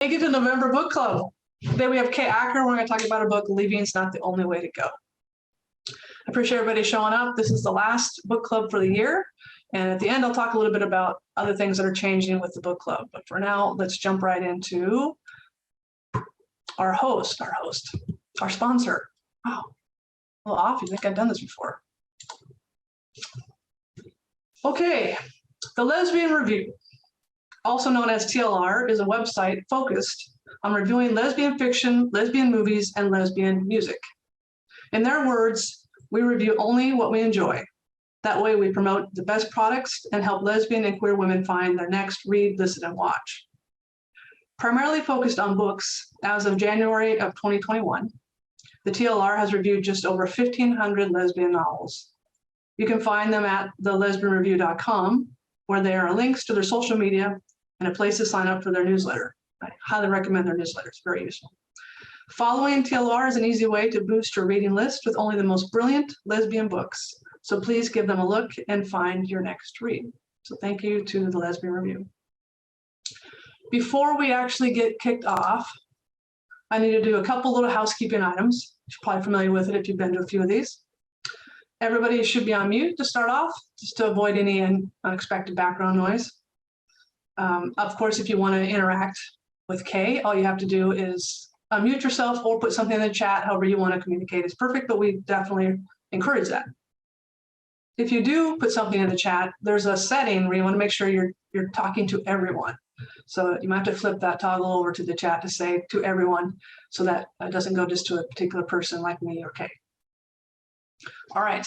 Thank you to November Book Club. Today we have Kay Acker. We're going to talk about her book, Lesbian's Not the Only Way to Go. I appreciate everybody showing up. This is the last book club for the year. And at the end, I'll talk a little bit about other things that are changing with the book club. But for now, let's jump right into our sponsor. Wow, a little off. You think I've done this before. Okay, the Lesbian Review, also known as TLR, is a website focused on reviewing lesbian fiction, lesbian movies, and lesbian music. In their words, we review only what we enjoy. That way we promote the best products and help lesbian and queer women find their next read, listen, and watch. Primarily focused on books, as of January of 2021, the TLR has reviewed just over 1,500 lesbian novels. You can find them at thelesbianreview.com, where there are links to their social media and a place to sign up for their newsletter. I highly recommend their newsletter, it's very useful. Following TLR is an easy way to boost your reading list with only the most brilliant lesbian books. So please give them a look and find your next read. So thank you to the Lesbian Review. Before we actually get kicked off, I need to do a couple little housekeeping items. You're probably familiar with it if you've been to a few of these. Everybody should be on mute to start off, just to avoid any unexpected background noise. Of course, if you want to interact with Kay, all you have to do is unmute yourself or put something in the chat. However you want to communicate is perfect, but we definitely encourage that. If you do put something in the chat, there's a setting where you want to make sure you're talking to everyone. So you might have to flip that toggle over to the chat to say to everyone, so that it doesn't go just to a particular person like me or Kay. All right,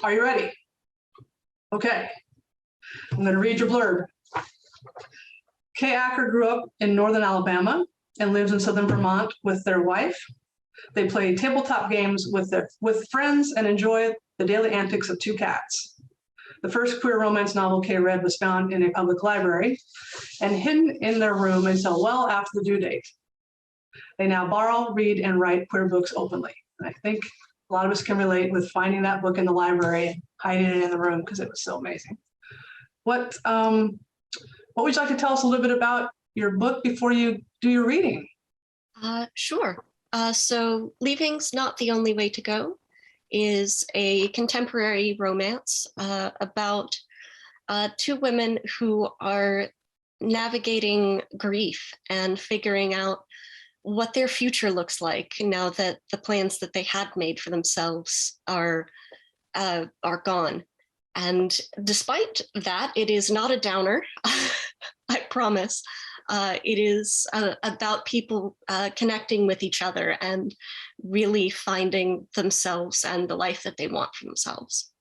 are you ready? Okay, I'm going to read your blurb. Kay Acker grew up in northern Alabama and lives in southern Vermont with their wife. They play tabletop games with friends and enjoy the daily antics of two cats. The first queer romance novel Kay read was found in a public library and hidden in their room until well after the due date. They now borrow, read, and write queer books openly. And I think a lot of us can relate with finding that book in the library and hiding it in the room because it was so amazing. What would you like to tell us a little bit about your book before you do your reading? Sure. So Leaving's Not the Only Way to Go is a contemporary romance about two women who are navigating grief and figuring out what their future looks like now that the plans that they had made for themselves are gone. And despite that, it is not a downer, I promise. It is about people connecting with each other and really finding themselves and the life that they want for themselves.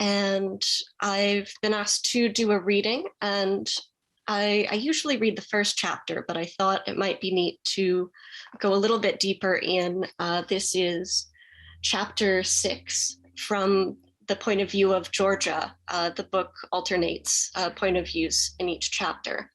And I've been asked to do a reading, and I usually read the first chapter, but I thought it might be neat to go a little bit deeper in. This is chapter 6 from the point of view of Georgia. The book alternates point of views in each chapter.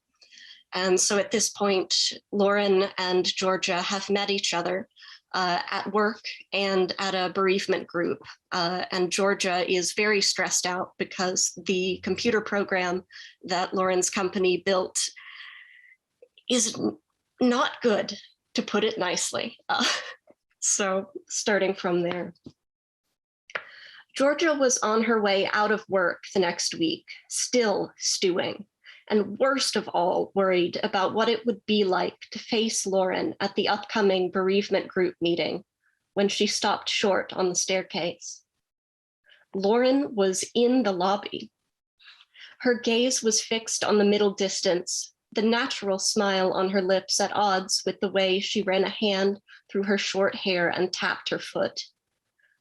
And so at this point, Lauren and Georgia have met each other at work and at a bereavement group. And Georgia is very stressed out because the computer program that Lauren's company built is not good, to put it nicely. So starting from there. Georgia was on her way out of work the next week, still stewing, and worst of all, worried about what it would be like to face Lauren at the upcoming bereavement group meeting when she stopped short on the staircase. Lauren was in the lobby. Her gaze was fixed on the middle distance, the natural smile on her lips at odds with the way she ran a hand through her short hair and tapped her foot.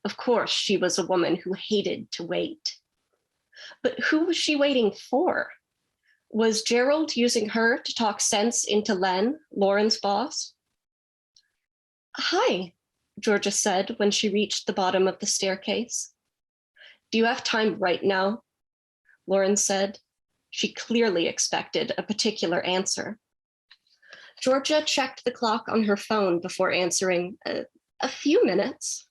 Of course, she was a woman who hated to wait. But who was she waiting for? Was Gerald using her to talk sense into Len, Lauren's boss? "Hi," Georgia said when she reached the bottom of the staircase. "Do you have time right now?" Lauren said. She clearly expected a particular answer. Georgia checked the clock on her phone before answering, a few minutes.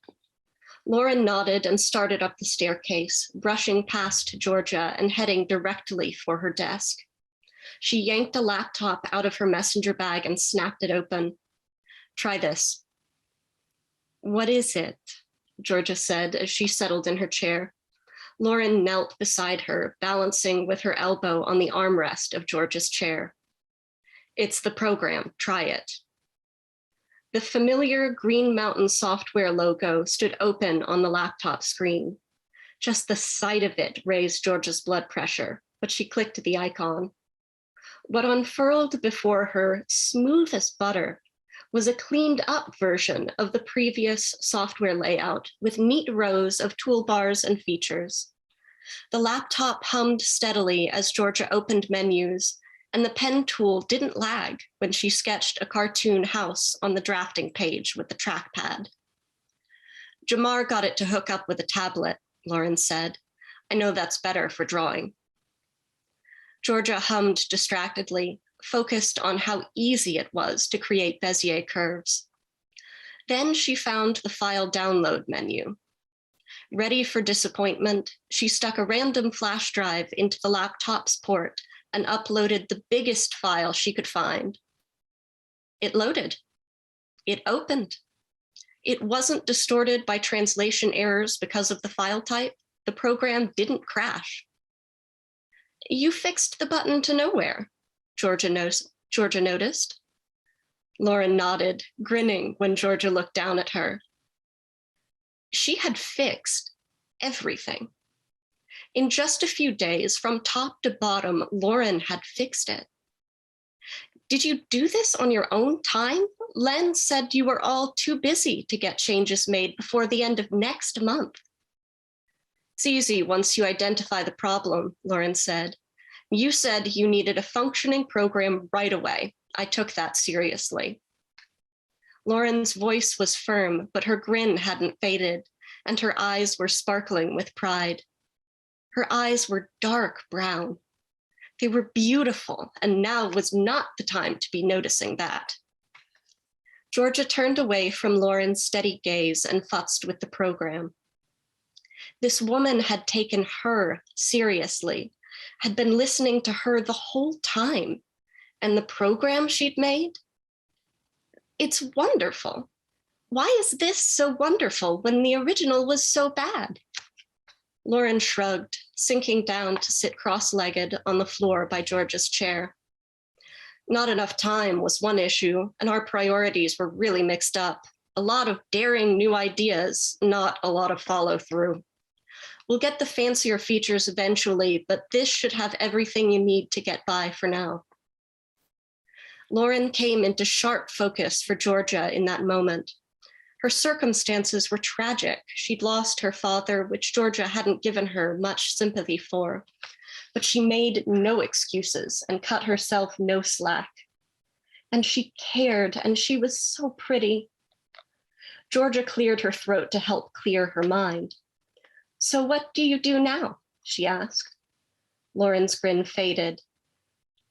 Lauren nodded and started up the staircase, brushing past Georgia and heading directly for her desk. She yanked a laptop out of her messenger bag and snapped it open. Try this. What is it? Georgia said as she settled in her chair. Lauren knelt beside her, balancing with her elbow on the armrest of Georgia's chair. It's the program, try it. The familiar Green Mountain Software logo stood open on the laptop screen. Just the sight of it raised Georgia's blood pressure, but she clicked the icon. What unfurled before her, smooth as butter, was a cleaned up version of the previous software layout with neat rows of toolbars and features. The laptop hummed steadily as Georgia opened menus, and the pen tool didn't lag when she sketched a cartoon house on the drafting page with the trackpad. Jamar got it to hook up with a tablet, Lauren said. I know that's better for drawing. Georgia hummed distractedly, focused on how easy it was to create Bezier curves. Then she found the file download menu. Ready for disappointment, she stuck a random flash drive into the laptop's port and uploaded the biggest file she could find. It loaded. It opened. It wasn't distorted by translation errors because of the file type. The program didn't crash. You fixed the button to nowhere, Georgia noticed. Lauren nodded, grinning when Georgia looked down at her. She had fixed everything. In just a few days, from top to bottom, Lauren had fixed it. Did you do this on your own time? Len said you were all too busy to get changes made before the end of next month. It's easy once you identify the problem, Lauren said. You said you needed a functioning program right away. I took that seriously. Lauren's voice was firm, but her grin hadn't faded, and her eyes were sparkling with pride. Her eyes were dark brown. They were beautiful, and now was not the time to be noticing that. Georgia turned away from Lauren's steady gaze and futzed with the program. This woman had taken her seriously, had been listening to her the whole time, and the program she'd made? It's wonderful. Why is this so wonderful when the original was so bad? Lauren shrugged, sinking down to sit cross-legged on the floor by Georgia's chair. Not enough time was one issue, and our priorities were really mixed up. A lot of daring new ideas, not a lot of follow-through. We'll get the fancier features eventually, but this should have everything you need to get by for now. Lauren came into sharp focus for Georgia in that moment. Her circumstances were tragic. She'd lost her father, which Georgia hadn't given her much sympathy for, but she made no excuses and cut herself no slack. And she cared, and she was so pretty. Georgia cleared her throat to help clear her mind. So what do you do now? She asked. Lauren's grin faded.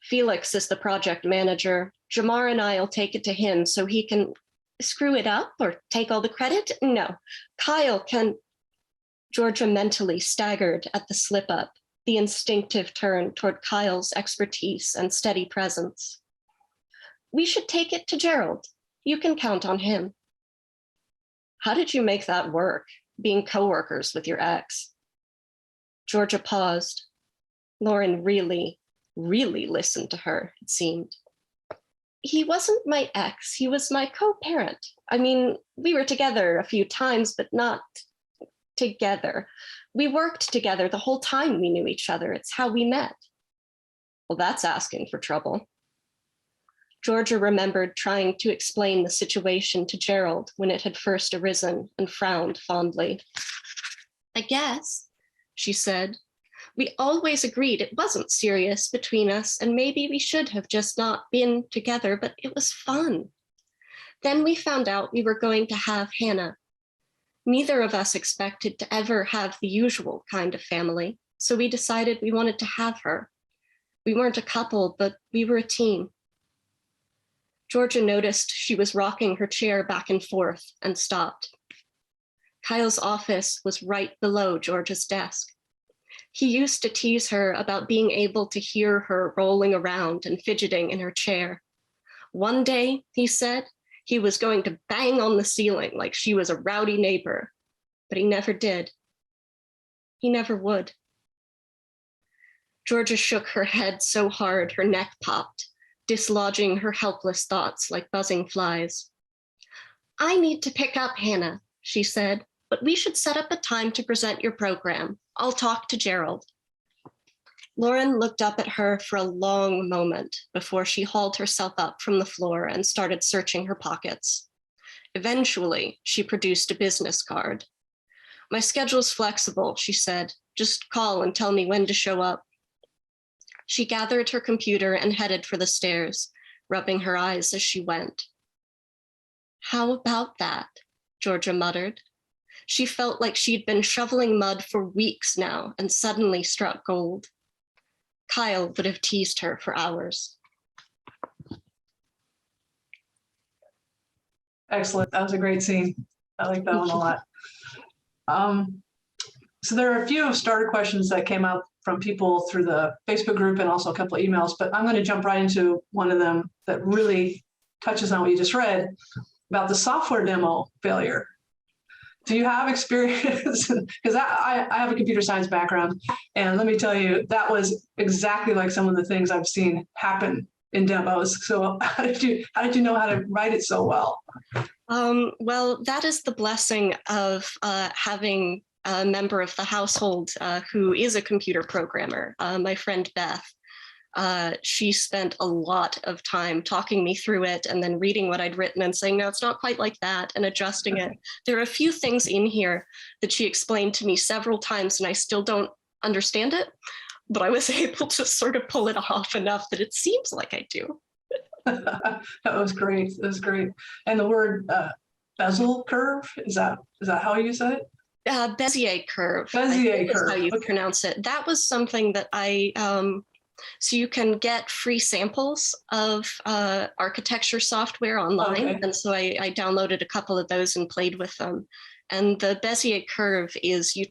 Felix is the project manager. Jamar and I'll take it to him so he can screw it up or take all the credit. No, Kyle can. Georgia mentally staggered at the slip up, the instinctive turn toward Kyle's expertise and steady presence. We should take it to Gerald. You can count on him. How did you make that work, being coworkers with your ex? Georgia paused. Lauren really listened to her, it seemed. He wasn't my ex, he was my co-parent. I mean, we were together a few times, but not together. We worked together the whole time we knew each other. It's how we met. Well, that's asking for trouble. Georgia remembered trying to explain the situation to Gerald when it had first arisen and frowned fondly. I guess, she said, we always agreed it wasn't serious between us, and maybe we should have just not been together, but it was fun. Then we found out we were going to have Hannah. Neither of us expected to ever have the usual kind of family, so we decided we wanted to have her. We weren't a couple, but we were a team. Georgia noticed she was rocking her chair back and forth and stopped. Kyle's office was right below Georgia's desk. He used to tease her about being able to hear her rolling around and fidgeting in her chair. One day, he said, he was going to bang on the ceiling like she was a rowdy neighbor, but he never did. He never would. Georgia shook her head so hard her neck popped, dislodging her helpless thoughts like buzzing flies. I need to pick up Hannah, she said, but we should set up a time to present your program. I'll talk to Gerald. Lauren looked up at her for a long moment before she hauled herself up from the floor and started searching her pockets. Eventually, she produced a business card. My schedule's flexible, she said. Just call and tell me when to show up. She gathered her computer and headed for the stairs, rubbing her eyes as she went. How about that? Georgia muttered. She felt like she'd been shoveling mud for weeks now and suddenly struck gold. Kyle would have teased her for hours. Excellent. That was a great scene. I like that one a lot. So there are a few starter questions that came up from people through the Facebook group and also a couple of emails, but I'm going to jump right into one of them that really touches on what you just read about the software demo failure. Do you have experience? Because I have a computer science background, and let me tell you, that was exactly like some of the things I've seen happen in demos. So how did you know how to write it so well? Well, that is the blessing of having a member of the household who is a computer programmer, my friend Beth. She spent a lot of time talking me through it and then reading what I'd written and saying, no, it's not quite like that, and adjusting it. There are a few things in here that she explained to me several times and I still don't understand it, but I was able to sort of pull it off enough that it seems like I do. That was great. That was great. And the word bezel curve, is that how you said it? Bezier curve. Bezier curve. Is how you Okay. pronounce it. That was something that so you can get free samples of architecture software online. Okay. And so I downloaded a couple of those and played with them. And the Bezier curve is you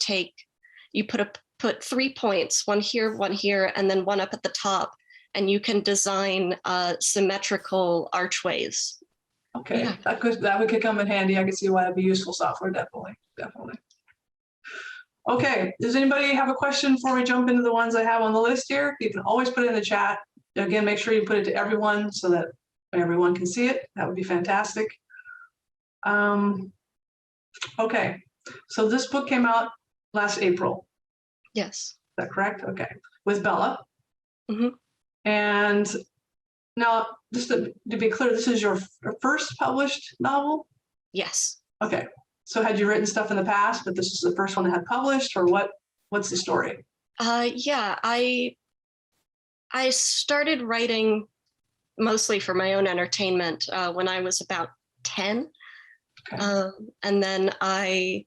put 3 points, one here, and then one up at the top, and you can design symmetrical archways. Okay, Yeah. that could come in handy. I can see why that'd be useful software, definitely. Okay, does anybody have a question before we jump into the ones I have on the list here? You can always put it in the chat. Again, make sure you put it to everyone so that everyone can see it. That would be fantastic. Okay, so this book came out last April. Yes. Is that correct? Okay, with Bella. Mm-hmm. And now, just to be clear, this is your first published novel? Yes. Okay, so had you written stuff in the past, but this is the first one that had published, or what's the story? Yeah, I started writing mostly for my own entertainment when I was about 10. Okay. And then I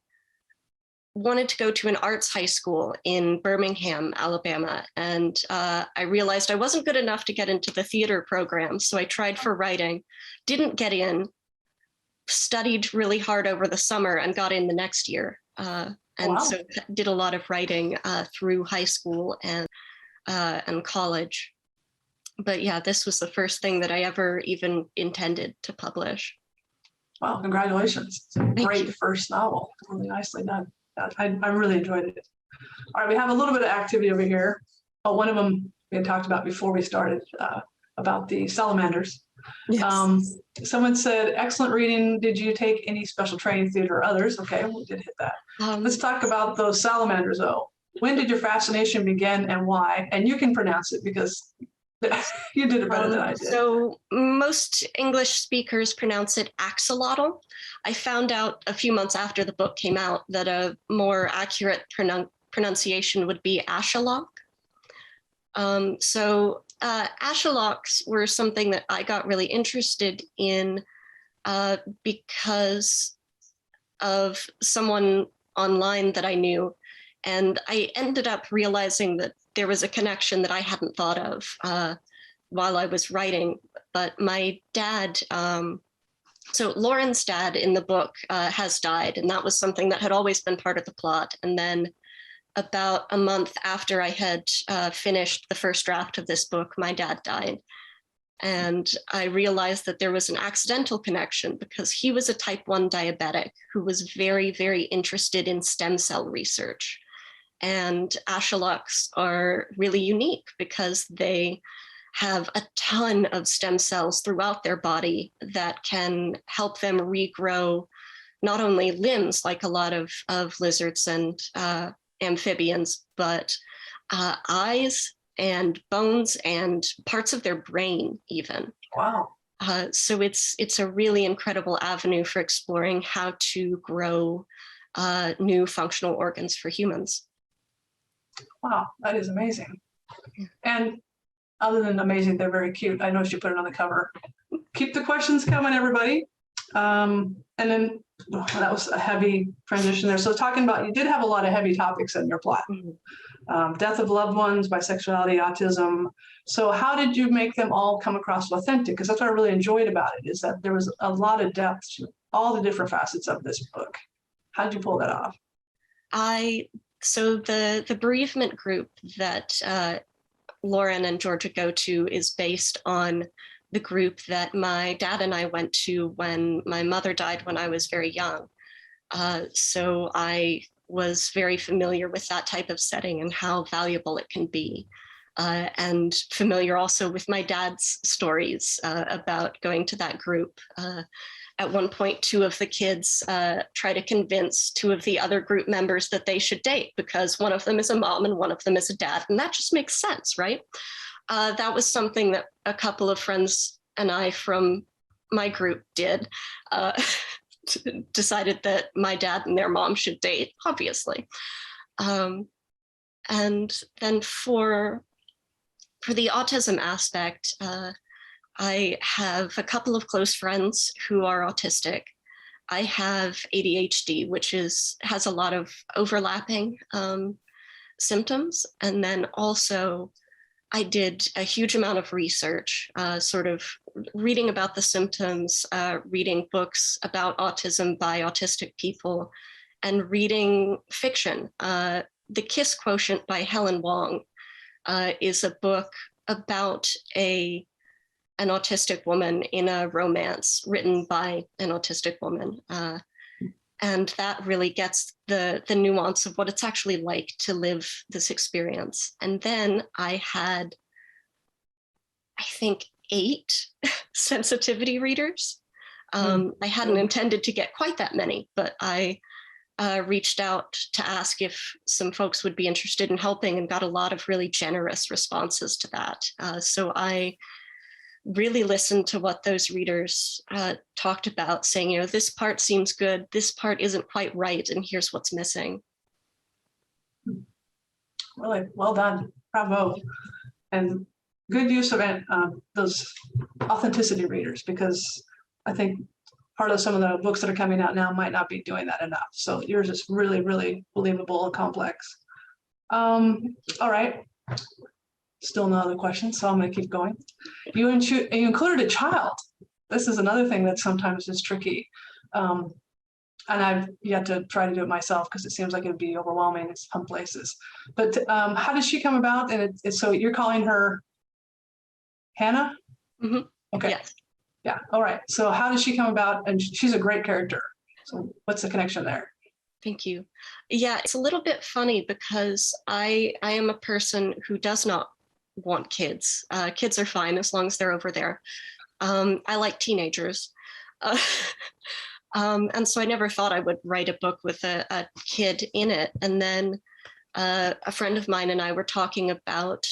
wanted to go to an arts high school in Birmingham, Alabama. And I realized I wasn't good enough to get into the theater program. So I tried for writing, didn't get in, studied really hard over the summer and got in the next year. So did a lot of writing through high school and college. But yeah, this was the first thing that I ever even intended to publish. Wow, congratulations. It's a great first novel. Really nicely done. I really enjoyed it. All right, we have a little bit of activity over here. Oh, one of them we had talked about before we started about the salamanders. Yes. Someone said, excellent reading. Did you take any special training, theater or others? Okay, we did hit that. Let's talk about those salamanders though. When did your fascination begin and why? And you can pronounce it because you did it better than I did. So most English speakers pronounce it axolotl. I found out a few months after the book came out that a more accurate pronunciation would be ashalok. Ashalocks were something that I got really interested in because of someone online that I knew. And I ended up realizing that there was a connection that I hadn't thought of while I was writing. But my dad, so Lauren's dad in the book has died, and that was something that had always been part of the plot. And then about a month after I had finished the first draft of this book, my dad died. And I realized that there was an accidental connection because he was a type 1 diabetic who was very, very interested in stem cell research. And Ashalaks are really unique because they have a ton of stem cells throughout their body that can help them regrow not only limbs like a lot of lizards and amphibians, but eyes and bones and parts of their brain even. Wow. So it's a really incredible avenue for exploring how to grow new functional organs for humans. Wow, that is amazing. And other than amazing, they're very cute. I noticed you put it on the cover. Keep the questions coming, everybody. And then that was a heavy transition there. So talking about, you did have a lot of heavy topics in your plot. Death of loved ones, bisexuality, autism. So how did you make them all come across authentic? Because that's what I really enjoyed about it, is that there was a lot of depth to all the different facets of this book. How did you pull that off? So the bereavement group that Lauren and Georgia go to is based on the group that my dad and I went to when my mother died when I was very young. So I was very familiar with that type of setting and how valuable it can be. And familiar also with my dad's stories about going to that group. At one point, 2 of the kids try to convince 2 of the other group members that they should date because one of them is a mom and one of them is a dad. And that just makes sense, right? That was something that a couple of friends and I from my group did. Decided that my dad and their mom should date, obviously. And then for the autism aspect, I have a couple of close friends who are autistic. I have ADHD, which has a lot of overlapping symptoms. And then also I did a huge amount of research, sort of reading about the symptoms, reading books about autism by autistic people, and reading fiction. The Kiss Quotient by Helen Wong is a book about an autistic woman in a romance written by an autistic woman. And that really gets the nuance of what it's actually like to live this experience. And then I had, I think, 8 sensitivity readers. I hadn't intended to get quite that many, but I reached out to ask if some folks would be interested in helping and got a lot of really generous responses to that. So I really listened to what those readers talked about, saying, this part seems good, this part isn't quite right, and here's what's missing. Really well done, bravo. And good use of those authenticity readers, because I think part of some of the books that are coming out now might not be doing that enough. So yours is really, really believable and complex. All right. Still no other questions, so I'm going to keep going. You included a child. This is another thing that sometimes is tricky. And I've yet to try to do it myself because it seems like it'd be overwhelming in some places. But how did she come about? And so you're calling her Hannah? Mm-hmm. Okay. Yes. Yeah. All right. So how did she come about? And she's a great character. So what's the connection there? Thank you. Yeah, it's a little bit funny because I am a person who does not want kids. Kids are fine as long as they're over there. I like teenagers. And so I never thought I would write a book with a kid in it. And then a friend of mine and I were talking about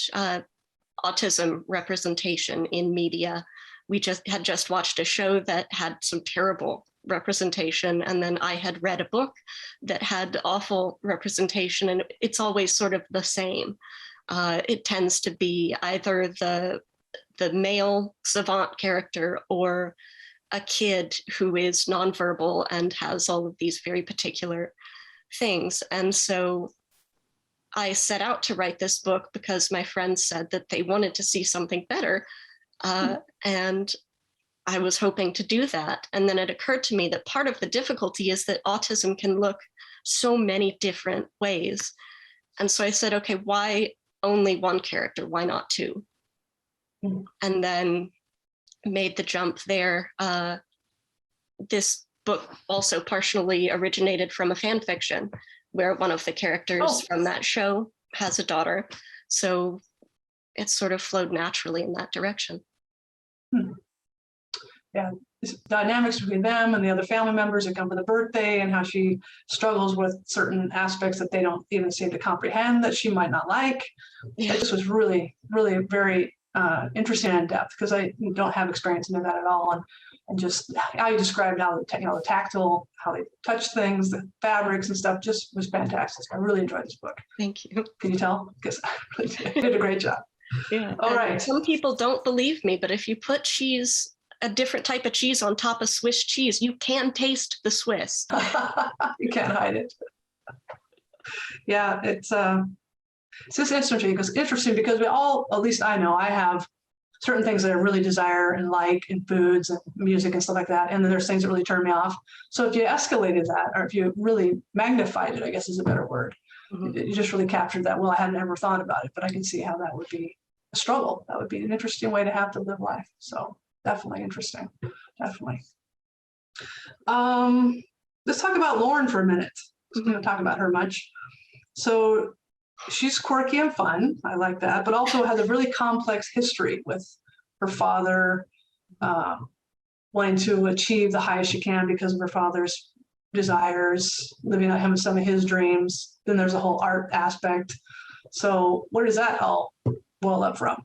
autism representation in media. We had just watched a show that had some terrible representation, and then I had read a book that had awful representation, and it's always sort of the same. It tends to be either the male savant character or a kid who is nonverbal and has all of these very particular things. And so I set out to write this book because my friends said that they wanted to see something better. And I was hoping to do that. And then it occurred to me that part of the difficulty is that autism can look so many different ways. And so I said, okay, why only one character? Why not two? And then made the jump there. This book also partially originated from a fan fiction where one of the characters from that show has a daughter. So it sort of flowed naturally in that direction. Yeah, dynamics between them and the other family members that come for the birthday, and how she struggles with certain aspects that they don't even seem to comprehend that she might not like. Yeah. This was really, really very interesting and in depth, because I don't have experience into that at all. And just how you described how the tactile, how they touch things, the fabrics and stuff, just was fantastic. I really enjoyed this book. Thank you. Can you tell? Because I really did a great job. Yeah. All right. Some people don't believe me, but if you put cheese, a different type of cheese on top of Swiss cheese, you can taste the Swiss. You can't hide it. Yeah, it's just interesting because we all, at least I know, I have certain things that I really desire and like in foods and music and stuff like that. And then there's things that really turn me off. So if you escalated that, or if you really magnified it, I guess is a better word, you just really captured that. Well, I hadn't ever thought about it, but I can see how that would be a struggle. That would be an interesting way to have to live life. So definitely interesting. Definitely. Let's talk about Lauren for a minute. I'm going to talk about her much. So she's quirky and fun. I like that, but also has a really complex history with her father wanting to achieve the highest she can because of her father's desires, living out some of his dreams. Then there's a whole art aspect. So where does that all boil up from?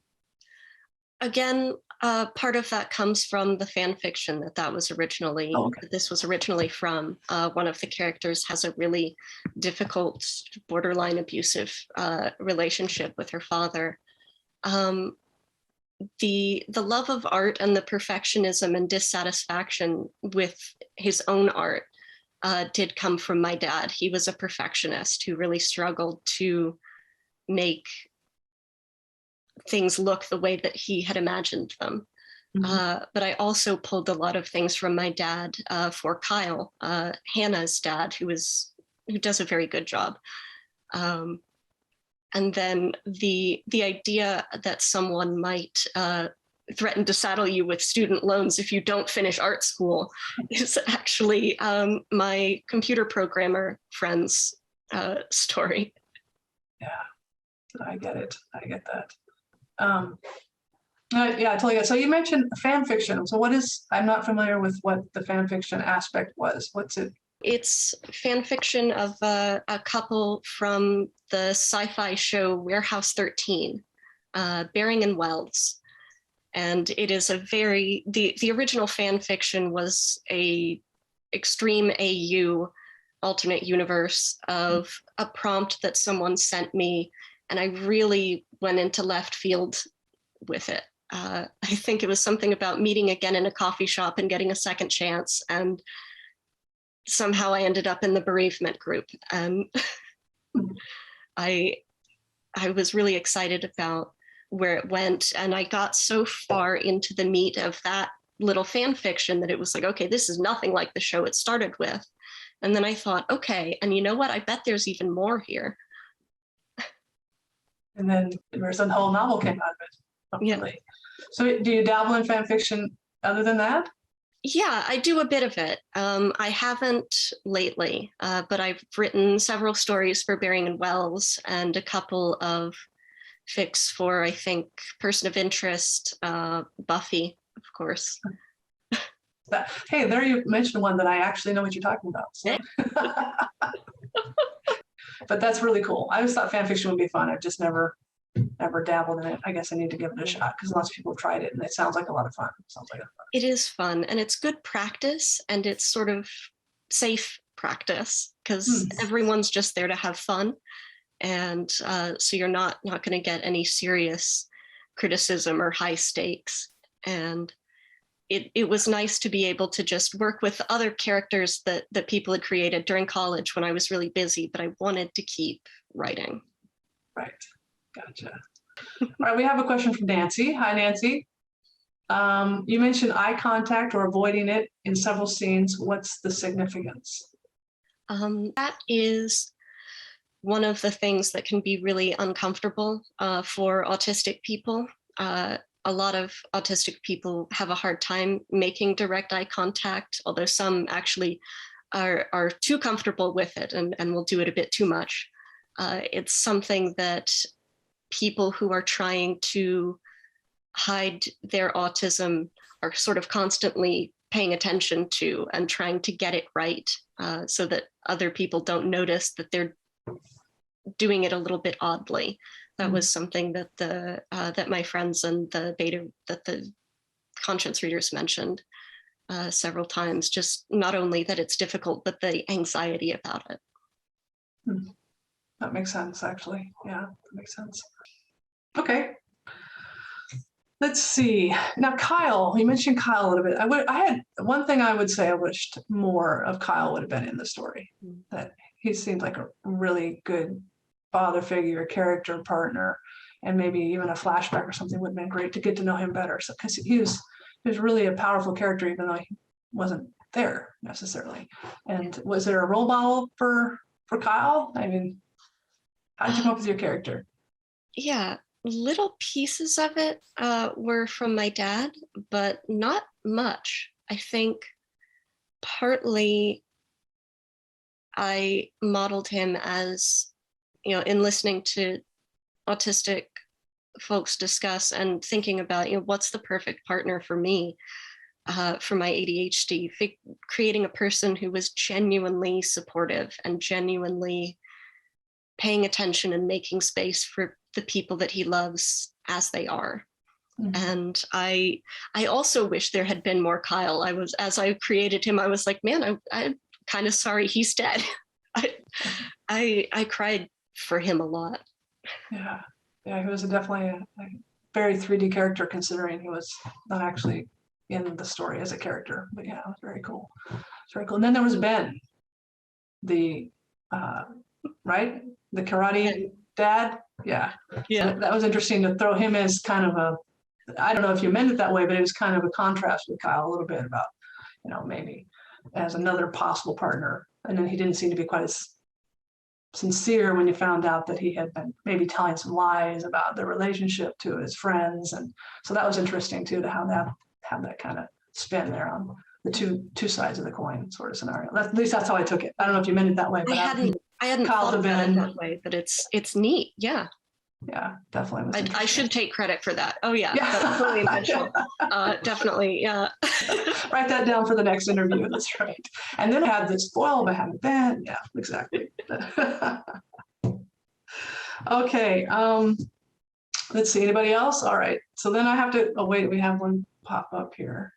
Again, part of that comes from the fan fiction that was originally, this was originally from. One of the characters has a really difficult, borderline abusive relationship with her father. The love of art and the perfectionism and dissatisfaction with his own art did come from my dad. He was a perfectionist who really struggled to make things look the way that he had imagined them. But I also pulled a lot of things from my dad for Kyle, Hannah's dad, who does a very good job. And then the idea that someone might threaten to saddle you with student loans if you don't finish art school is actually my computer programmer friend's story. Yeah, I get it. I get that. Yeah, I totally get it. So you mentioned fan fiction. So I'm not familiar with what the fan fiction aspect was. What's it? It's fan fiction of a couple from the sci-fi show Warehouse 13, Baring and Wells. And it is the original fan fiction was a extreme AU alternate universe of a prompt that someone sent me. And I really went into left field with it. I think it was something about meeting again in a coffee shop and getting a second chance. And somehow I ended up in the bereavement group. And I was really excited about where it went. And I got so far into the meat of that little fan fiction that it was like, okay, this is nothing like the show it started with. And then I thought, okay, and you know what? I bet there's even more here. And then there's a whole novel came out of it. Hopefully. Yeah. So do you dabble in fan fiction other than that? Yeah, I do a bit of it. I haven't lately, but I've written several stories for Baring and Wells and a couple of fics for, I think, Person of Interest, Buffy, of course. Hey, there you mentioned one that I actually know what you're talking about. So. But that's really cool. I always thought fan fiction would be fun. I've just never dabbled in it. I guess I need to give it a shot because lots of people have tried it and it sounds like a lot of fun. It is fun and it's good practice and it's sort of safe practice because everyone's just there to have fun. And so you're not going to get any serious criticism or high stakes. And it was nice to be able to just work with other characters that people had created during college when I was really busy, but I wanted to keep writing. Right. Gotcha. All right, we have a question from Nancy. Hi, Nancy. You mentioned eye contact or avoiding it in several scenes. What's the significance? That is one of the things that can be really uncomfortable for autistic people. A lot of autistic people have a hard time making direct eye contact, although some actually are too comfortable with it and will do it a bit too much. It's something that people who are trying to hide their autism are sort of constantly paying attention to and trying to get it right, so that other people don't notice that they're doing it a little bit oddly. That was something that that my friends and the conscience readers mentioned several times. Just not only that it's difficult, but the anxiety about it. That makes sense, actually. Yeah, that makes sense. Okay. Let's see. Now, Kyle, you mentioned Kyle a little bit. I had one thing I would say I wished more of Kyle would have been in the story. That he seemed like a really good father figure, character, partner, and maybe even a flashback or something would have been great to get to know him better. So, because he was really a powerful character, even though he wasn't there necessarily. And was there a role model for Kyle? I mean, how did you come up with your character? Yeah, little pieces of it were from my dad, but not much. I think partly I modeled him as, in listening to autistic folks discuss and thinking about, what's the perfect partner for me for my ADHD, creating a person who was genuinely supportive and genuinely paying attention and making space for the people that he loves as they are. And I also wish there had been more Kyle. As I created him, I was like, man, I'm kind of sorry he's dead. I cried for him a lot. Yeah, he was definitely a very 3D character, considering he was not actually in the story as a character. But yeah, it was very cool. It's very cool. And then there was Ben, the right, the karate dad. Yeah. So that was interesting to throw him as kind of a, I don't know if you meant it that way, but it was kind of a contrast with Kyle a little bit about, maybe as another possible partner. And then he didn't seem to be quite as sincere when you found out that he had been maybe telling some lies about their relationship to his friends. And so that was interesting too, to have that kind of spin there on the two sides of the coin sort of scenario. At least that's how I took it. I don't know if you meant it that way, but I hadn't thought about it that way, but it's neat. Yeah. Yeah, definitely. I should take credit for that. Oh yeah. That's totally intentional. Definitely. Yeah. Write that down for the next interview. That's right. And then I had this foil behind the bed. Yeah, exactly. Okay. Let's see. Anybody else? All right. So then I have to. Oh wait, we have one pop up here.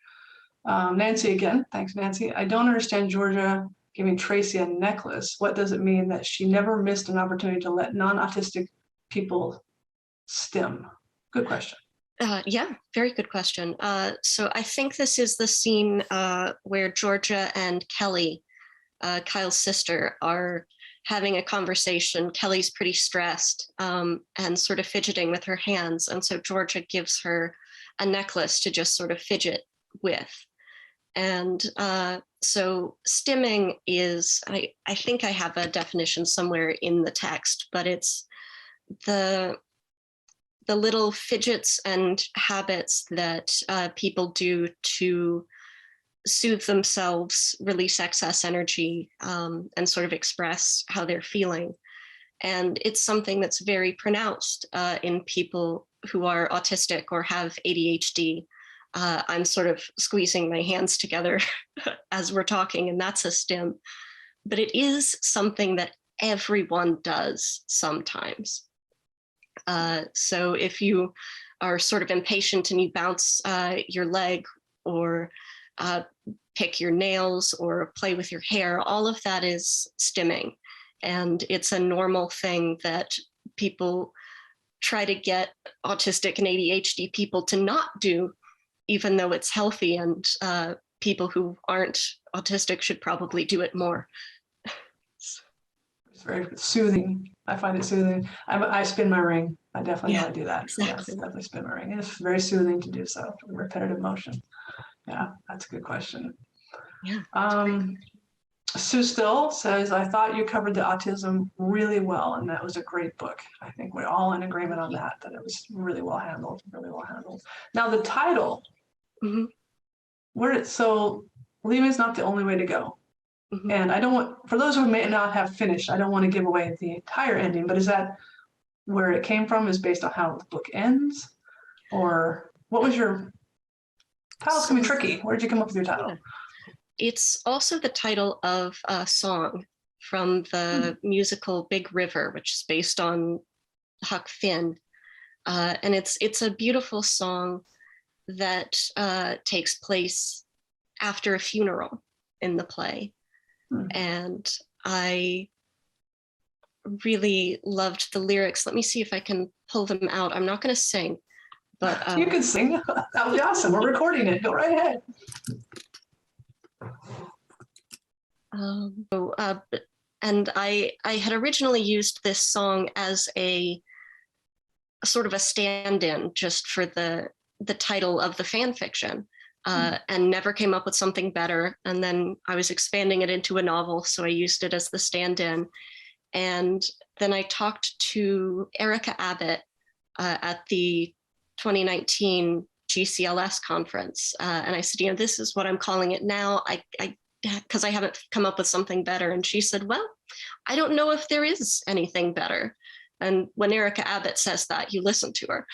Nancy again. Thanks, Nancy. I don't understand Georgia giving Tracy a necklace. What does it mean that she never missed an opportunity to let non-autistic people stim? Good question. Yeah, very good question. So I think this is the scene where Georgia and Kelly, Kyle's sister, are having a conversation. Kelly's pretty stressed and sort of fidgeting with her hands. And so Georgia gives her a necklace to just sort of fidget with. And so stimming is, I think I have a definition somewhere in the text, but it's the little fidgets and habits that people do to soothe themselves, release excess energy, and sort of express how they're feeling. And it's something that's very pronounced in people who are autistic or have ADHD. I'm sort of squeezing my hands together as we're talking, and that's a stim. But it is something that everyone does sometimes. So if you are sort of impatient and you bounce your leg or pick your nails or play with your hair, all of that is stimming. And it's a normal thing that people try to get autistic and ADHD people to not do, even though it's healthy, and people who aren't autistic should probably do it more. It's very soothing. I find it soothing. I spin my ring. I definitely know I do that. Exactly. Yes, definitely spin my ring. It's very soothing to do so. Repetitive motion. Yeah, that's a good question. Yeah. Sue Still says, I thought you covered the autism really well, and that was a great book. I think we're all in agreement on that it was really well handled, really well handled. Now the title, so leaving is not the only way to go. And I don't want, for those who may not have finished, I don't want to give away the entire ending, but is that where it came from, is based on how the book ends? Or what was your, title's gonna be tricky. Where did you come up with your title? Yeah. It's also the title of a song from the musical Big River, which is based on Huck Finn. And it's a beautiful song that takes place after a funeral in the play. And I really loved the lyrics. Let me see if I can pull them out. I'm not going to sing, but you can sing. That would be awesome. We're recording it. Go right ahead. And I had originally used this song as a sort of a stand-in just for the title of the fan fiction, and never came up with something better. And then I was expanding it into a novel, so I used it as the stand-in. And then I talked to Erica Abbott at the 2019 GCLS conference, and I said, this is what I'm calling it now. Because I haven't come up with something better. And she said, well, I don't know if there is anything better. And when Erica Abbott says that, you listen to her.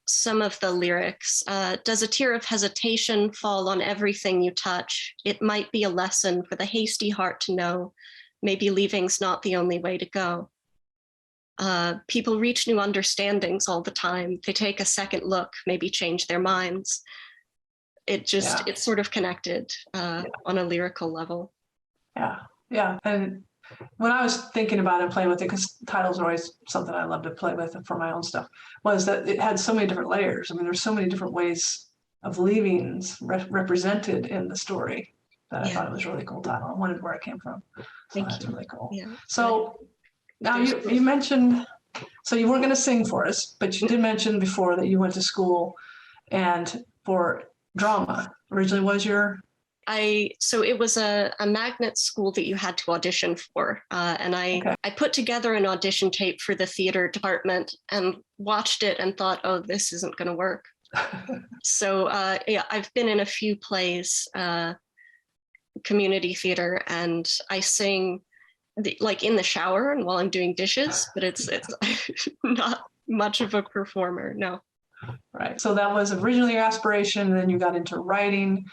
Some of the lyrics, does a tear of hesitation fall on everything you touch? It might be a lesson for the hasty heart to know. Maybe leaving's not the only way to go. People reach new understandings all the time. They take a second look, maybe change their minds. It's sort of connected on a lyrical level. Yeah. And when I was thinking about it, playing with it, because titles are always something I love to play with for my own stuff, was that it had so many different layers. I mean, there's so many different ways of leavings represented in the story that I thought it was a really cool title. I wondered where it came from. So that's really cool. Yeah. So now you mentioned, so you weren't going to sing for us, but you did mention before that you went to school and for drama. Originally was your... So it was a magnet school that you had to audition for. And I put together an audition tape for the theater department and watched it and thought, oh, this isn't going to work. So I've been in a few plays, community theater, and I sing like in the shower and while I'm doing dishes, but it's not much of a performer, no. Right. So that was originally your aspiration, and then you got into writing,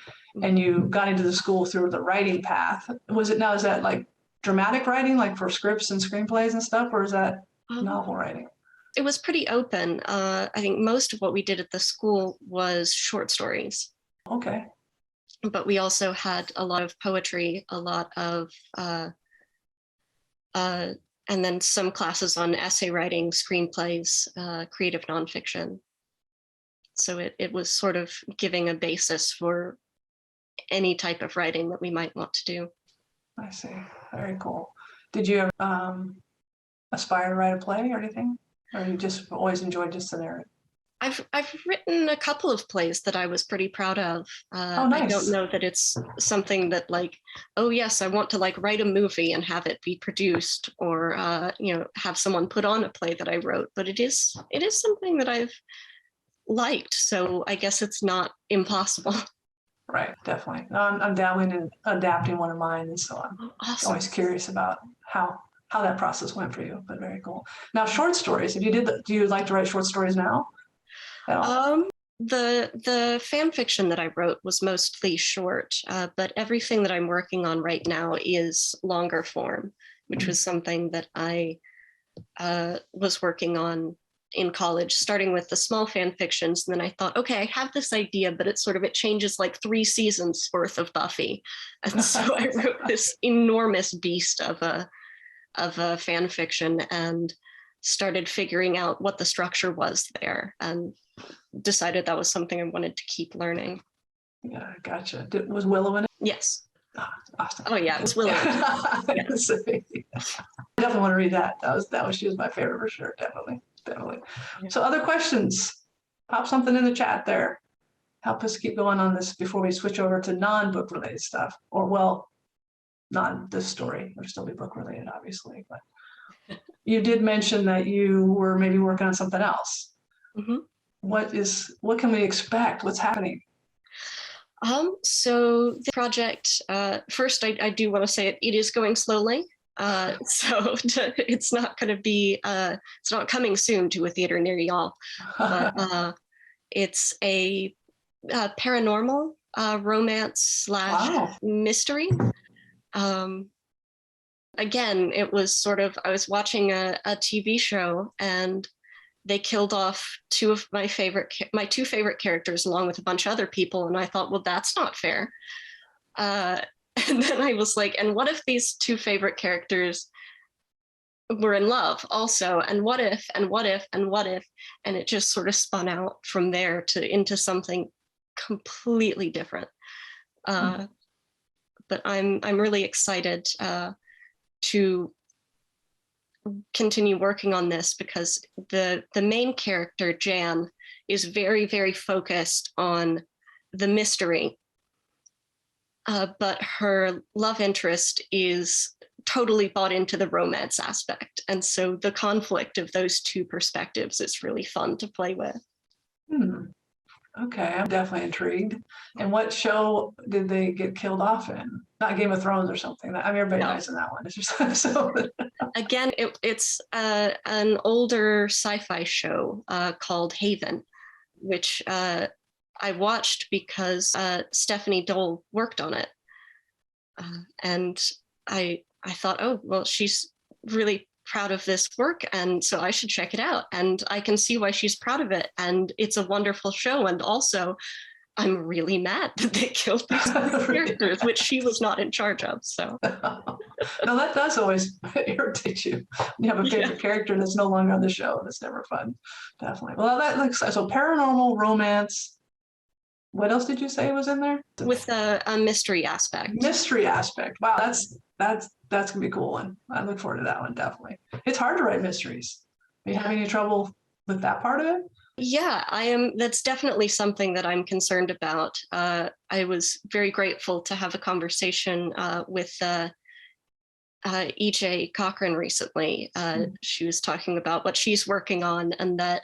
and you got into the school through the writing path. Is that like dramatic writing, like for scripts and screenplays and stuff, or is that novel writing? It was pretty open. I think most of what we did at the school was short stories. Okay. But we also had a lot of poetry, a lot of, and then some classes on essay writing, screenplays, creative nonfiction. So it was sort of giving a basis for any type of writing that we might want to do. I see. Very cool. Did you ever aspire to write a play or anything? Or you just always enjoyed just the narrative? I've written a couple of plays that I was pretty proud of. Oh, nice. I don't know that it's something that like, oh yes, I want to like write a movie and have it be produced, or have someone put on a play that I wrote. But it is something that I've liked, so I guess it's not impossible. Right, definitely. No, I'm dabbling in adapting one of mine, and so I'm always curious about how that process went for you. But very cool. Now, short stories. Do you like to write short stories now? At all? The fan fiction that I wrote was mostly short, but everything that I'm working on right now is longer form, which was something that I was working on in college, starting with the small fan fictions. And then I thought, okay, I have this idea, but it changes like 3 seasons worth of Buffy. And so I wrote this enormous beast of a fan fiction and started figuring out what the structure was there, and decided that was something I wanted to keep learning. Yeah, gotcha. Was Willow in it? Yes. Oh, awesome. Oh yeah, it was Willow. Yes. I definitely want to read that. She was my favorite for sure. Definitely. Yeah. So other questions Pop something in the chat there. Help us keep going on this before we switch over to non-book related stuff. Or, well, not this story. It'll still be book related, obviously. But you did mention that you were maybe working on something else. Mm-hmm. What can we expect? What's happening? So the project, first, I do want to say it is going slowly. So it's not going to be, it's not coming soon to a theater near y'all, but it's a paranormal romance / Wow. mystery. Again, it was sort of, I was watching a TV show and they killed off two of my two favorite characters along with a bunch of other people. And I thought, well, that's not fair. And then I was like, and what if these two favorite characters were in love also? And what if, and what if, and what if? And it just sort of spun out from there into something completely different. But I'm really excited to continue working on this because the main character, Jan, is very, very focused on the mystery. But her love interest is totally bought into the romance aspect. And so the conflict of those two perspectives is really fun to play with. Okay, I'm definitely intrigued. And what show did they get killed off in? Not Game of Thrones or something. I mean, everybody dies in that one. It's just, so. Again, it's an older sci-fi show called Haven, which I watched because Stephanie Dole worked on it. And I thought, oh, well, she's really proud of this work, and so I should check it out. And I can see why she's proud of it. And it's a wonderful show. And also, I'm really mad that they killed these characters, which she was not in charge of. So no, that does always irritate you. You have a favorite character that's no longer on the show. That's never fun. Definitely. Well, that looks so paranormal romance. What else did you say was in there? With a mystery aspect. Mystery aspect. Wow, that's gonna be a cool one. I look forward to that one, definitely. It's hard to write mysteries. Are you having any trouble with that part of it? Yeah, I am. That's definitely something that I'm concerned about. I was very grateful to have a conversation with E.J. Cochran recently. She was talking about what she's working on, and that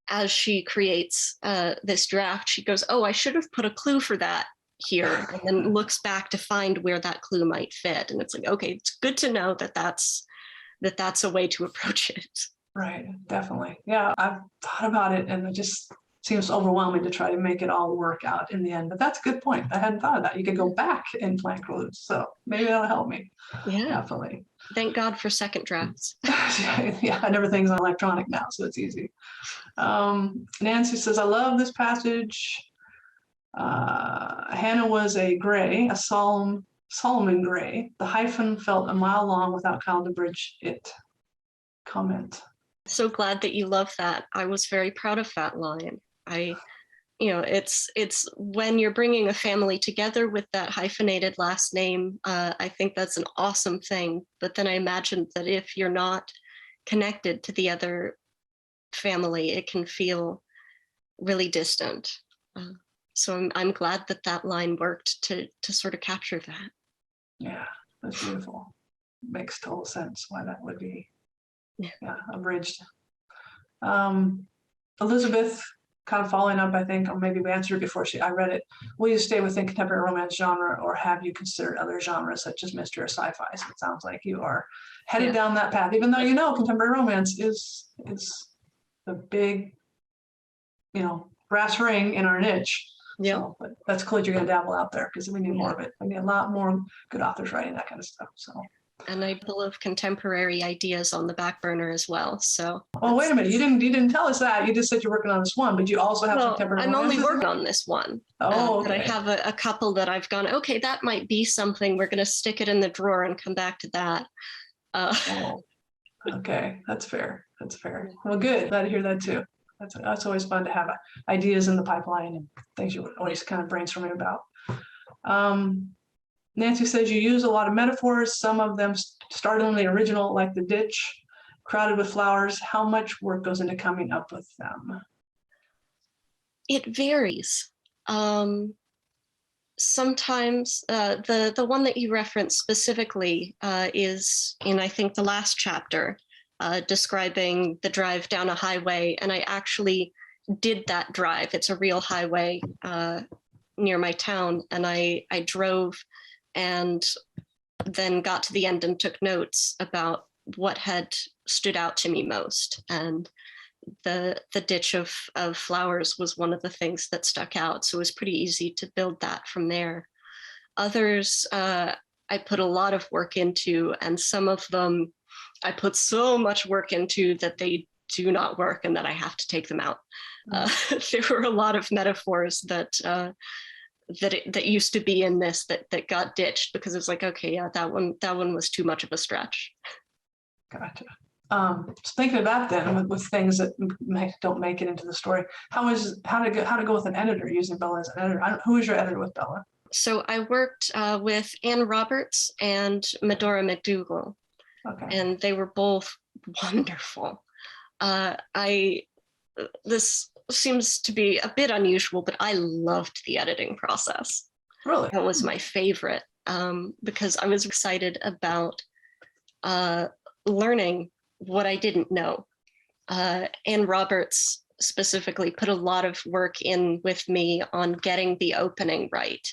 as she creates this draft, she goes, oh, I should have put a clue for that here, and then looks back to find where that clue might fit. And it's like, okay, it's good to know that that's a way to approach it. Right, definitely. Yeah, I've thought about it and it just seems overwhelming to try to make it all work out in the end. But that's a good point. I hadn't thought of that. You could go back and plant clues. So maybe that'll help me. Yeah. Definitely. Thank God for second drafts. Yeah, and everything's on electronic now, so it's easy. Nancy says, I love this passage. Hannah was a gray, a Solomon gray. The hyphen felt a mile long without Kyle to bridge it. Comment. So glad that you love that. I was very proud of that line. It's when you're bringing a family together with that hyphenated last name, I think that's an awesome thing. But then I imagined that if you're not connected to the other family, it can feel really distant. So I'm glad that line worked to sort of capture that. Yeah, that's beautiful. Makes total sense why that would be abridged. Elizabeth, kind of following up, I think, or maybe we answered it before I read it. Will you stay within contemporary romance genre, or have you considered other genres such as mystery or sci-fi? So it sounds like you are headed down that path, even though contemporary romance is the big, brass ring in our niche. Yeah. So, but that's cool that you're going to dabble out there because we need more of it. We need a lot more good authors writing that kind of stuff. So. And I pull of contemporary ideas on the back burner as well. So. Well, wait a minute. You didn't tell us that. You just said you're working on this one, but you also have contemporary. I'm only working on this one. Oh, okay. But I have a couple that I've gone, okay, that might be something. We're going to stick it in the drawer and come back to that. Okay, that's fair. That's fair. Well, good. Glad to hear that too. That's always fun to have ideas in the pipeline and things you always kind of brainstorming about. Nancy says you use a lot of metaphors, some of them startlingly original, like the ditch, crowded with flowers. How much work goes into coming up with them? It varies. Sometimes the one that you referenced specifically is in, I think, the last chapter, describing the drive down a highway. And I actually did that drive. It's a real highway near my town. And I drove and then got to the end and took notes about what had stood out to me most. And the ditch of flowers was one of the things that stuck out. So it was pretty easy to build that from there. Others, I put a lot of work into, and some of them I put so much work into that they do not work and that I have to take them out. There were a lot of metaphors that that used to be in this that got ditched because it was like, okay, yeah, that one was too much of a stretch. Gotcha. So thinking about then with things that don't make it into the story, how to go with an editor, using Bella as an editor? Who is your editor with Bella? So I worked with Ann Roberts and Medora McDougall, and they were both wonderful. This seems to be a bit unusual, but I loved the editing process. Really? That was my favorite because I was excited about learning what I didn't know. Ann Roberts specifically put a lot of work in with me on getting the opening right.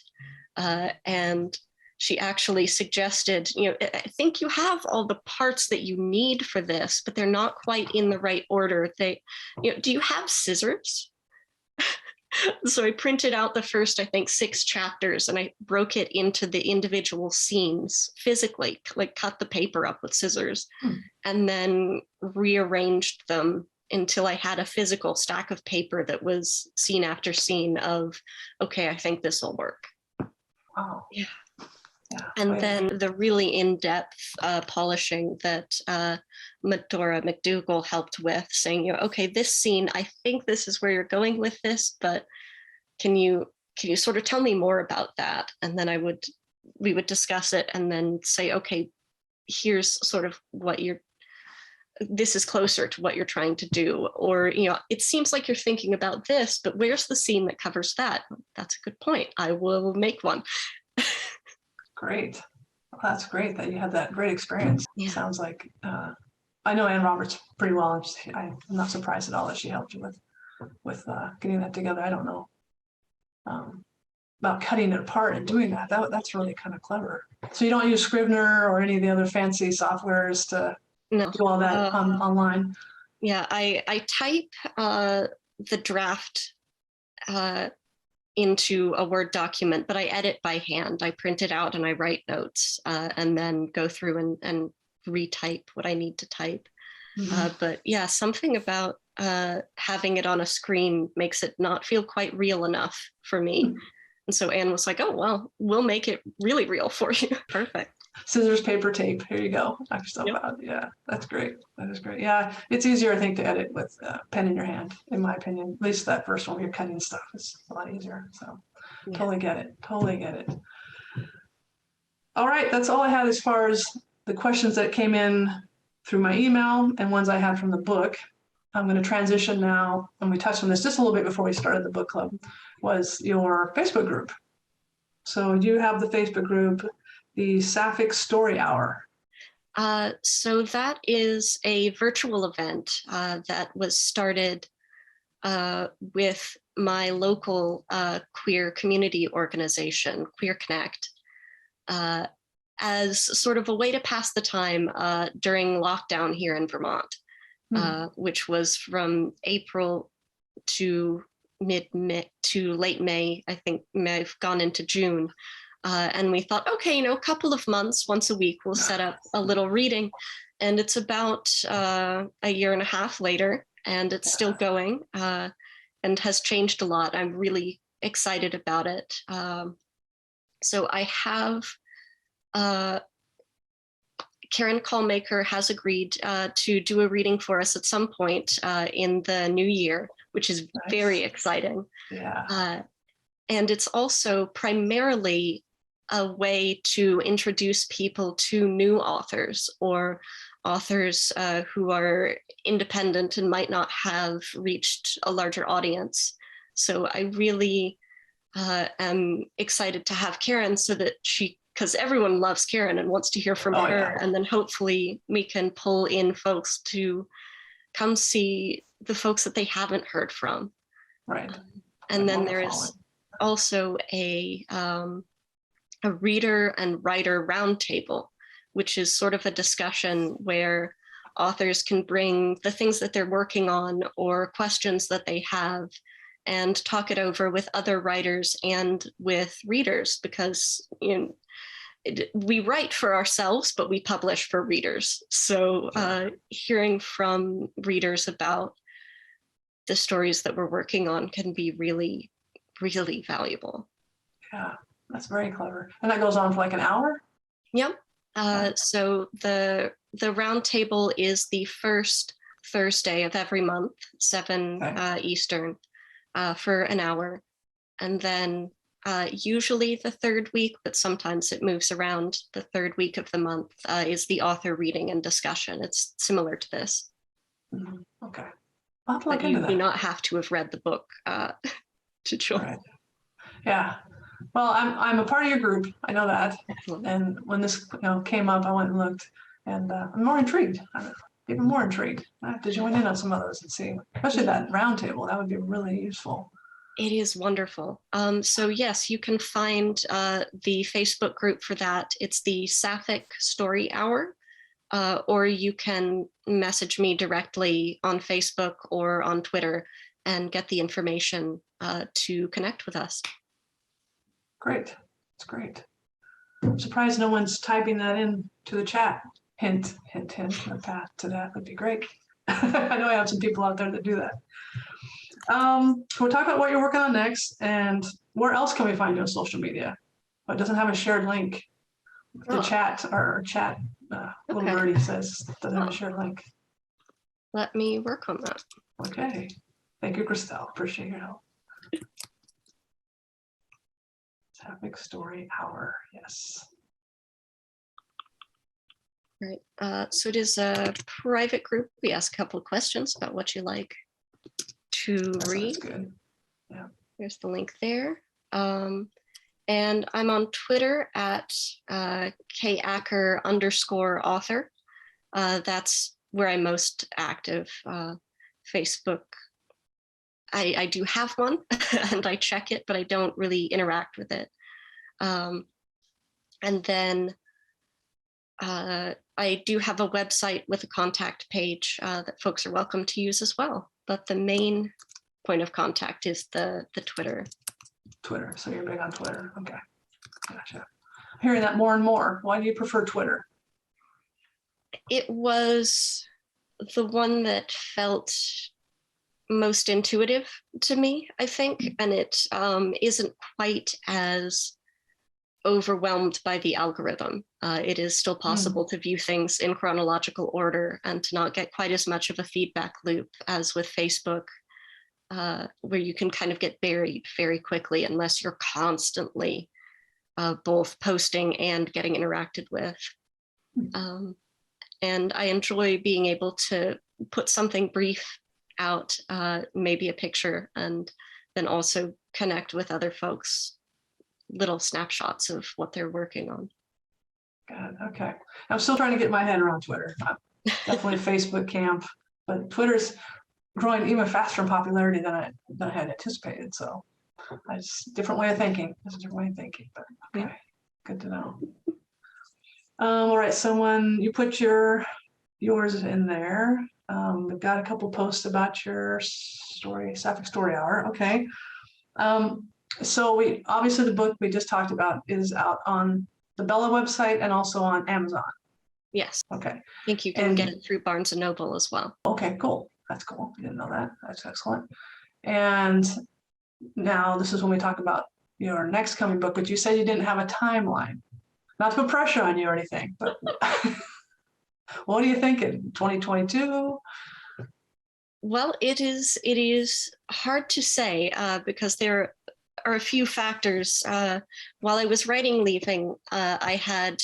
And she actually suggested, I think you have all the parts that you need for this, but they're not quite in the right order. Do you have scissors? So I printed out the first, I think, 6 chapters, and I broke it into the individual scenes physically, like cut the paper up with scissors, and then rearranged them until I had a physical stack of paper that was scene after scene of, okay, I think this will work. Wow. Yeah. And then the really in-depth polishing that Medora McDougall helped with, saying, okay, this scene, I think this is where you're going with this, but can you sort of tell me more about that? And then we would discuss it and then say, okay, here's sort of this is closer to what you're trying to do. Or, it seems like you're thinking about this, but where's the scene that covers that? That's a good point. I will make one. Great. Well, that's great that you had that great experience. Yeah. Sounds like, I know Ann Roberts pretty well. I'm not surprised at all that she helped you with getting that together. I don't know about cutting it apart and doing that. That's really kind of clever. So you don't use Scrivener or any of the other fancy softwares to do all that online? Yeah, I type the draft into a Word document, but I edit by hand. I print it out and I write notes and then go through and retype what I need to type. But yeah, something about having it on a screen makes it not feel quite real enough for me. And so Anne was like, oh, well, we'll make it really real for you. Perfect. Scissors, paper, tape. Here you go. Knock yourself out. Yeah, that's great. That is great. Yeah, it's easier, I think, to edit with pen in your hand, in my opinion. At least that first one, you're cutting stuff. It's a lot easier. So totally get it. Totally get it. All right, that's all I had as far as the questions that came in through my email and ones I had from the book. I'm going to transition now, and we touched on this just a little bit before we started the book club, was your Facebook group. So you have the Facebook group, the Sapphic Story Hour. So that is a virtual event that was started with my local queer community organization, Queer Connect, as sort of a way to pass the time during lockdown here in Vermont, which was from April to mid-May to late May. I think may have gone into June. And we thought, okay, a couple of months, once a week, we'll set up a little reading. And it's about a year and a half later, and it's still going and has changed a lot. I'm really excited about it. So I have, Karen Callmaker has agreed to do a reading for us at some point in the new year, which is very exciting. Yeah. And it's also primarily a way to introduce people to new authors or authors who are independent and might not have reached a larger audience. So I really am excited to have Karen so that because everyone loves Karen and wants to hear from her. Yeah. And then hopefully we can pull in folks to come see the folks that they haven't heard from. Right. And then there is also a reader and writer roundtable, which is sort of a discussion where authors can bring the things that they're working on or questions that they have and talk it over with other writers and with readers, because we write for ourselves, but we publish for readers. So hearing from readers about the stories that we're working on can be really, really valuable. Yeah, that's very clever. And that goes on for like an hour? Yep. So the roundtable is the first Thursday of every month, 7 Eastern, for an hour. And then usually the third week, but sometimes it moves around, the third week of the month is the author reading and discussion. It's similar to this. Okay. I'll have to But look into that. You do not have to have read the book to join. Right. Yeah. Well, I'm a part of your group. I know that. Excellent. And when this came up, I went and looked, and I'm more intrigued. I'm even more intrigued. I have to join in on some of those and see, especially that roundtable. That would be really useful. It is wonderful. So yes, you can find the Facebook group for that. It's the Sapphic Story Hour, or you can message me directly on Facebook or on Twitter and get the information to connect with us. Great. It's great. I'm surprised no one's typing that in to the chat. Hint, hint, hint. The path to that would be great. I know I have some people out there that do that. We'll talk about what you're working on next, and where else can we find you on social media? But it doesn't have a shared link. The chat, or chat, little birdie says doesn't have a shared link. Let me work on that. Okay. Thank you, Christelle. Appreciate your help. Sapphic Story Hour. Yes. Right. So it is a private group. We ask a couple of questions about what you like to read. Good. Yeah. There's the link there. And I'm on Twitter at Kay Acker _author. That's where I'm most active. Facebook, I do have one and I check it, but I don't really interact with it. And then I do have a website with a contact page that folks are welcome to use as well. But the main point of contact is the Twitter. Twitter. So you're big on Twitter. Okay. Gotcha. Hearing that more and more. Why do you prefer Twitter? It was the one that felt most intuitive to me, I think. And it isn't quite as overwhelmed by the algorithm. It is still possible to view things in chronological order and to not get quite as much of a feedback loop as with Facebook, where you can kind of get buried very quickly unless you're constantly both posting and getting interacted with. And I enjoy being able to put something brief out, maybe a picture, and then also connect with other folks, little snapshots of what they're working on. Got it. Okay. I'm still trying to get my head around Twitter. I'm definitely Facebook camp, but Twitter's growing even faster in popularity than I had anticipated. So it's a different way of thinking. It's a different way of thinking, but okay. Good to know. All right, you put yours in there. We've got a couple posts about your story, Sapphic Story Hour. Okay. So obviously the book we just talked about is out on the Bella website and also on Amazon. Yes. Okay. I think you can get it through Barnes and Noble as well. Okay, cool. That's cool. I didn't know that. That's excellent. And now this is when we talk about your next coming book, but you said you didn't have a timeline. Not to put pressure on you or anything, but what are you thinking? 2022? Well, it is hard to say because there are a few factors. While I was writing Leaving, I had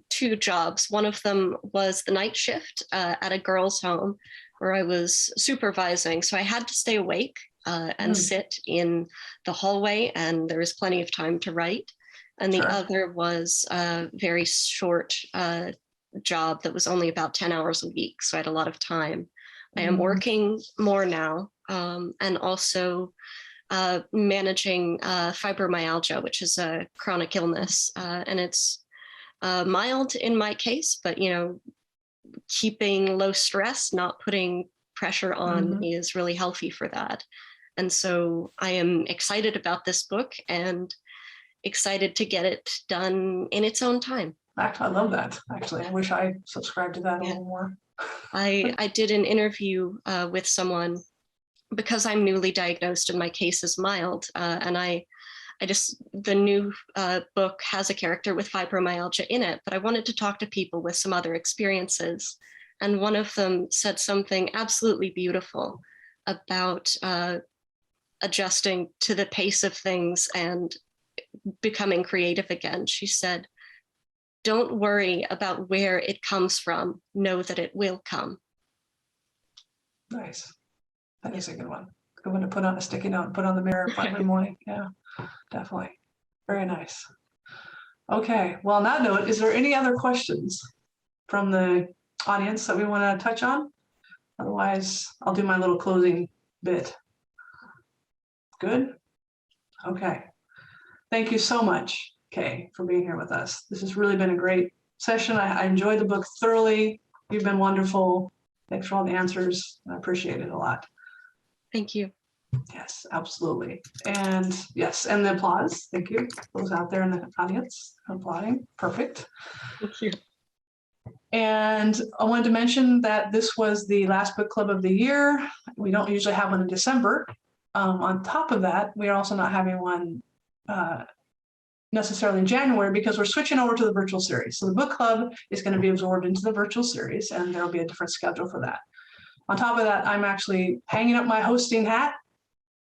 2 jobs. One of them was the night shift at a girls' home where I was supervising. So I had to stay awake and sit in the hallway, and there was plenty of time to write. And the other was a very short job that was only about 10 hours a week. So I had a lot of time. I am working more now, and also managing fibromyalgia, which is a chronic illness. And it's mild in my case, but, you know, keeping low stress, not putting pressure on is really healthy for that. And so I am excited about this book and excited to get it done in its own time. Actually, I love that. Actually, I wish I subscribed to that a little more. I did an interview with someone because I'm newly diagnosed and my case is mild. And the new book has a character with fibromyalgia in it, but I wanted to talk to people with some other experiences. And one of them said something absolutely beautiful about adjusting to the pace of things and becoming creative again. She said, "Don't worry about where it comes from. Know that it will come." Nice. That is a good one. Good one to put on a sticky note and put on the mirror every morning. Yeah, definitely. Very nice. Okay. Well, on that note, is there any other questions from the audience that we want to touch on? Otherwise, I'll do my little closing bit. Good? Okay. Thank you so much, Kay, for being here with us. This has really been a great session. I enjoyed the book thoroughly. You've been wonderful. Thanks for all the answers. I appreciate it a lot. Thank you. Yes, absolutely. And yes, and the applause. Thank you. Those out there in the audience applauding. Perfect. Thank you. And I wanted to mention that this was the last book club of the year. We don't usually have one in December. On top of that, we are also not having one necessarily in January because we're switching over to the virtual series. So the book club is going to be absorbed into the virtual series, and there'll be a different schedule for that. On top of that, I'm actually hanging up my hosting hat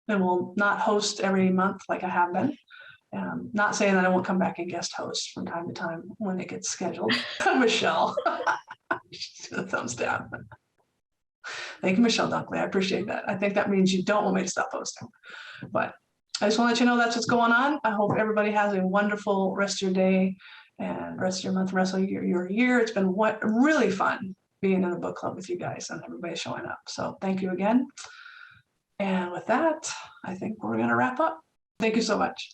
and will not host every month like I have been. Not saying that I won't come back and guest host from time to time when it gets scheduled. Michelle, she's gonna thumbs down. Thank you, Michelle Dunkley. I appreciate that. I think that means you don't want me to stop hosting. But I just want to let you know that's what's going on. I hope everybody has a wonderful rest of your day and rest of your month, rest of your year. It's been really fun being in the book club with you guys and everybody showing up. So thank you again. And with that, I think we're going to wrap up. Thank you so much.